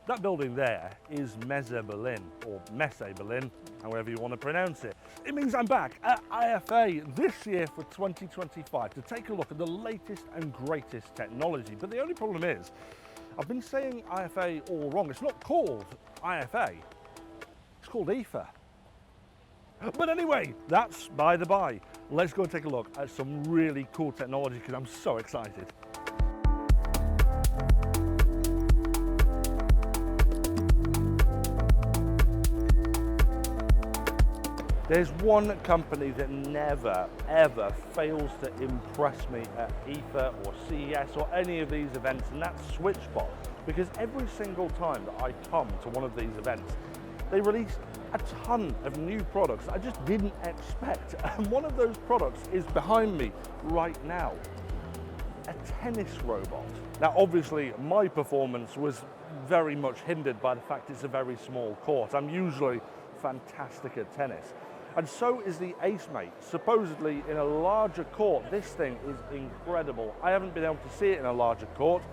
That building there is Messe Berlin, or Messe Berlin, however you want to pronounce it. It means I'm back at IFA this year for 2025 to take a look at the latest and greatest technology. But the only problem is, I've been saying IFA all wrong. It's not called IFA, it's called IFA. But anyway, that's by the by. Let's go and take a look at some really cool technology because I'm so excited. There's one company that never, ever fails to impress me at IFA or CES or any of these events, and that's Switchbot. Because every single time that I come to one of these events, they release a ton of new products that I just didn't expect. And one of those products is behind me right now, a tennis robot. Now, obviously, my performance was very much hindered by the fact it's a very small court. I'm usually fantastic at tennis. And so is the acemate. Supposedly in a larger court, this thing is incredible. I haven't been able to see it in a larger court,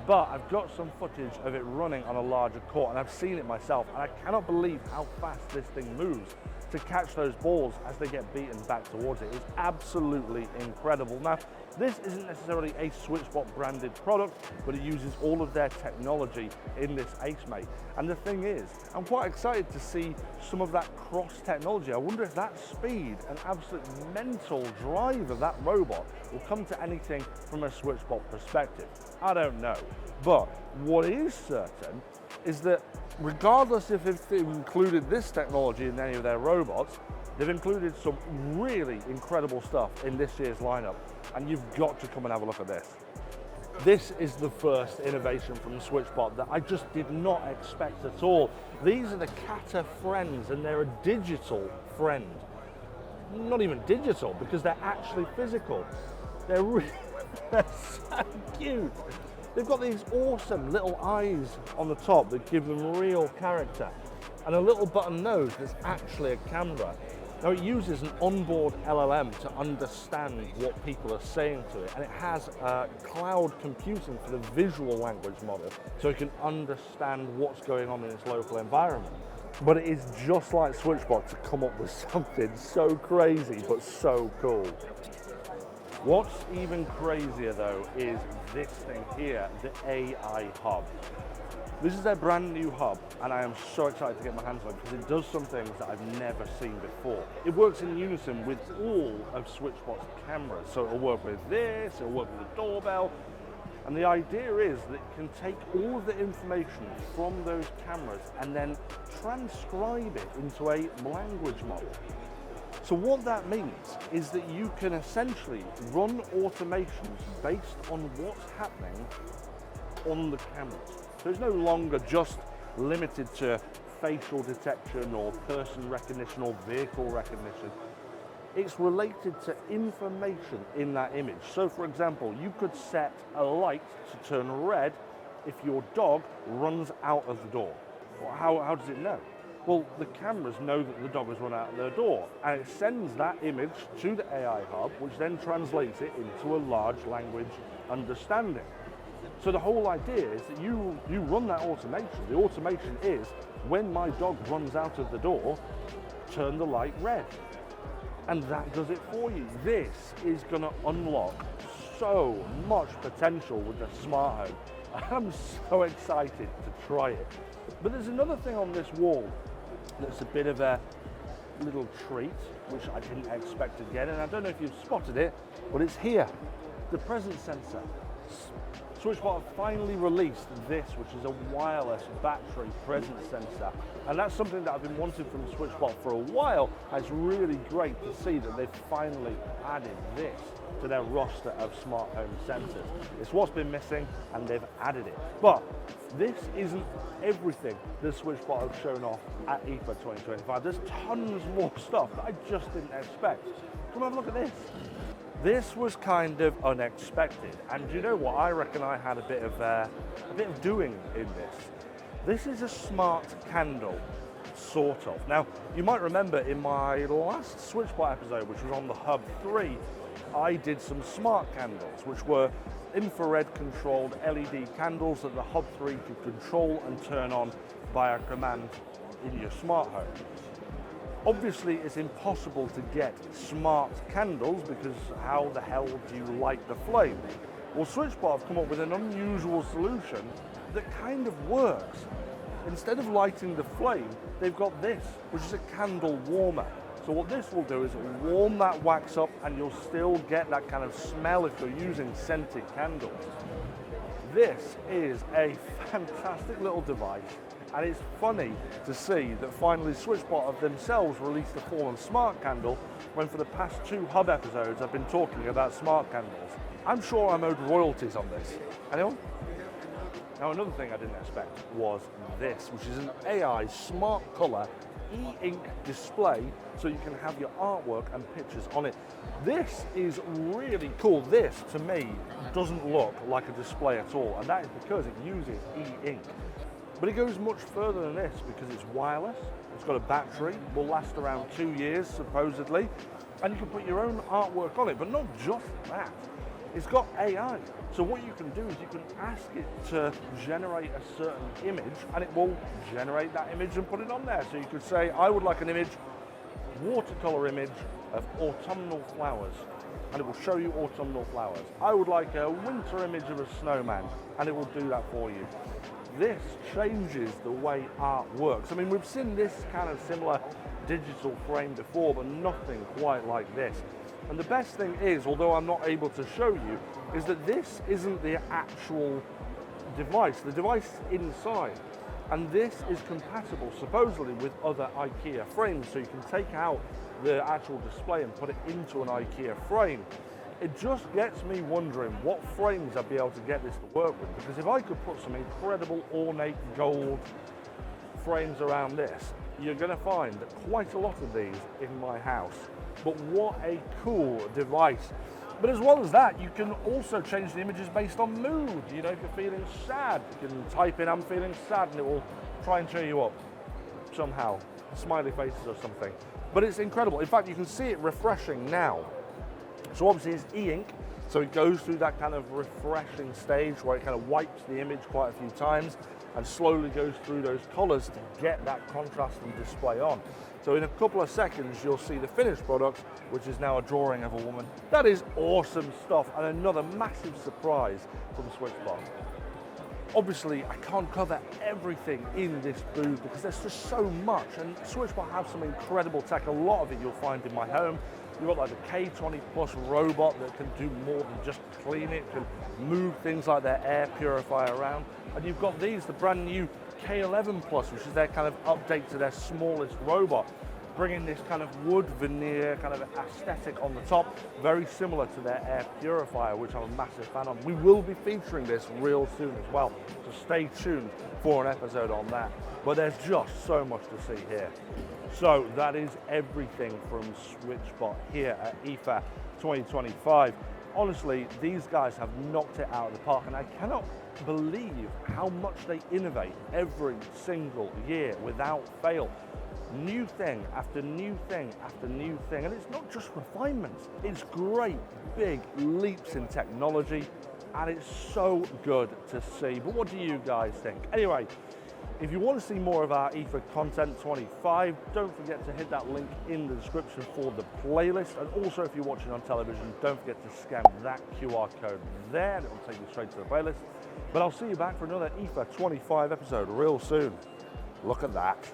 but I've got some footage of it running on a larger court and I've seen it myself, and I cannot believe how fast this thing moves to catch those balls as they get beaten back towards it. It's absolutely incredible. Now, this isn't necessarily a Switchbot branded product, but it uses all of their technology in this acemate. And the thing is, I'm quite excited to see some of that cross technology. I wonder if that speed and absolute mental drive of that robot will come to anything from a Switchbot perspective. I don't know. But what is certain is that regardless if they've included this technology in any of their robots, they've included some really incredible stuff in this year's lineup, and you've got to come and have a look at this. This is the first innovation from Switchbot that I just did not expect at all. These are the Kata friends, and they're a digital friend. Not even digital, because they're actually physical. They're really they're so cute. They've got these awesome little eyes on the top that give them real character, and a little button nose that's actually a camera. Now, it uses an onboard LLM to understand what people are saying to it, and it has cloud computing for the visual language model, so it can understand what's going on in its local environment. But it is just like Switchbot to come up with something so crazy but so cool. What's even crazier though is this thing here, the AI Hub. This is their brand new hub, and I am so excited to get my hands on it because it does some things that I've never seen before. It works in unison with all of Switchbot's cameras, so it'll work with this, it'll work with the doorbell, and the idea is that it can take all of the information from those cameras and then transcribe it into a language model. So what that means is that you can essentially run automations based on what's happening on the cameras. So it's no longer just limited to facial detection or person recognition or vehicle recognition. It's related to information in that image. So for example, you could set a light to turn red if your dog runs out of the door. Well, how does it know? Well, the cameras know that the dog has run out of their door, and it sends that image to the AI Hub, which then translates it into a large language understanding. So the whole idea is that you run that automation. The automation is, when my dog runs out of the door, turn the light red. And that does it for you. This is going to unlock so much potential with the smart home. I'm so excited to try it. But there's another thing on this wall that's a bit of a little treat, which I didn't expect to get, and I don't know if you've spotted it, but it's here, the presence sensor. Switchbot have finally released this, which is a wireless battery presence sensor, and that's something that I've been wanting from Switchbot for a while, and it's really great to see that they've finally added this to their roster of smart home sensors. It's what's been missing, and they've added it. But this isn't everything that Switchbot have shown off at IFA 2025. There's tons more stuff that I just didn't expect. Come have a look at this. This was kind of unexpected, and you know what? I reckon I had a bit of doing in this. This is a smart candle, sort of. Now, you might remember in my last Switchbot episode, which was on the Hub 3, I did some smart candles, which were infrared controlled LED candles that the Hub 3 can control and turn on via command in your smart home. Obviously, it's impossible to get smart candles because how the hell do you light the flame? Well, Switchbot have come up with an unusual solution that kind of works. Instead of lighting the flame, they've got this, which is a candle warmer. So what this will do is warm that wax up and you'll still get that kind of smell if you're using scented candles. This is a fantastic little device, and it's funny to see that finally Switchbot have themselves released a form of smart candle when for the past 2 Hub episodes I've been talking about smart candles. I'm sure I'm owed royalties on this. Anyone? Now another thing I didn't expect was this, which is an AI smart colour e-ink display so you can have your artwork and pictures on it. This is really cool. This, to me, doesn't look like a display at all, and that is because it uses e-ink. But it goes much further than this because it's wireless, it's got a battery, will last around 2 years supposedly, and you can put your own artwork on it, but not just that. It's got AI. So what you can do is you can ask it to generate a certain image and it will generate that image and put it on there. So you could say, I would like an image, watercolor image of autumnal flowers, and it will show you autumnal flowers. I would like a winter image of a snowman, and it will do that for you. This changes the way art works. I mean, we've seen this kind of similar digital frame before, but nothing quite like this. And the best thing is, although I'm not able to show you, is that this isn't the actual device. The device is inside. And this is compatible, supposedly, with other IKEA frames. So you can take out the actual display and put it into an IKEA frame. It just gets me wondering what frames I'd be able to get this to work with. Because if I could put some incredible ornate gold frames around this, you're going to find quite a lot of these in my house. But what a cool device. But as well as that, you can also change the images based on mood. You know, if you're feeling sad, you can type in, I'm feeling sad, and it will try and cheer you up somehow. Smiley faces or something. But it's incredible. In fact, you can see it refreshing now. So obviously it's e-ink, so it goes through that kind of refreshing stage where it kind of wipes the image quite a few times and slowly goes through those colors to get that contrast and display on. So in a couple of seconds, you'll see the finished product, which is now a drawing of a woman. That is awesome stuff, and another massive surprise from Switchbot. Obviously, I can't cover everything in this booth because there's just so much, and Switchbot have some incredible tech. A lot of it you'll find in my home. You've got like the K20 Plus robot that can do more than just clean it, can move things like their air purifier around. And you've got these, the brand new K11 Plus, which is their kind of update to their smallest robot, bringing this kind of wood veneer kind of aesthetic on the top, very similar to their air purifier, which I'm a massive fan of. We will be featuring this real soon as well, so stay tuned for an episode on that. But there's just so much to see here. So that is everything from Switchbot here at IFA 2025. Honestly, these guys have knocked it out of the park, and I cannot believe how much they innovate every single year without fail. New thing after new thing after new thing, and it's not just refinements, it's great big leaps in technology, and it's so good to see. But what do you guys think? Anyway, if you want to see more of our IFA Content 25, don't forget to hit that link in the description for the playlist. And also, if you're watching on television, don't forget to scan that QR code there, and it will take you straight to the playlist. But I'll see you back for another IFA 25 episode real soon. Look at that.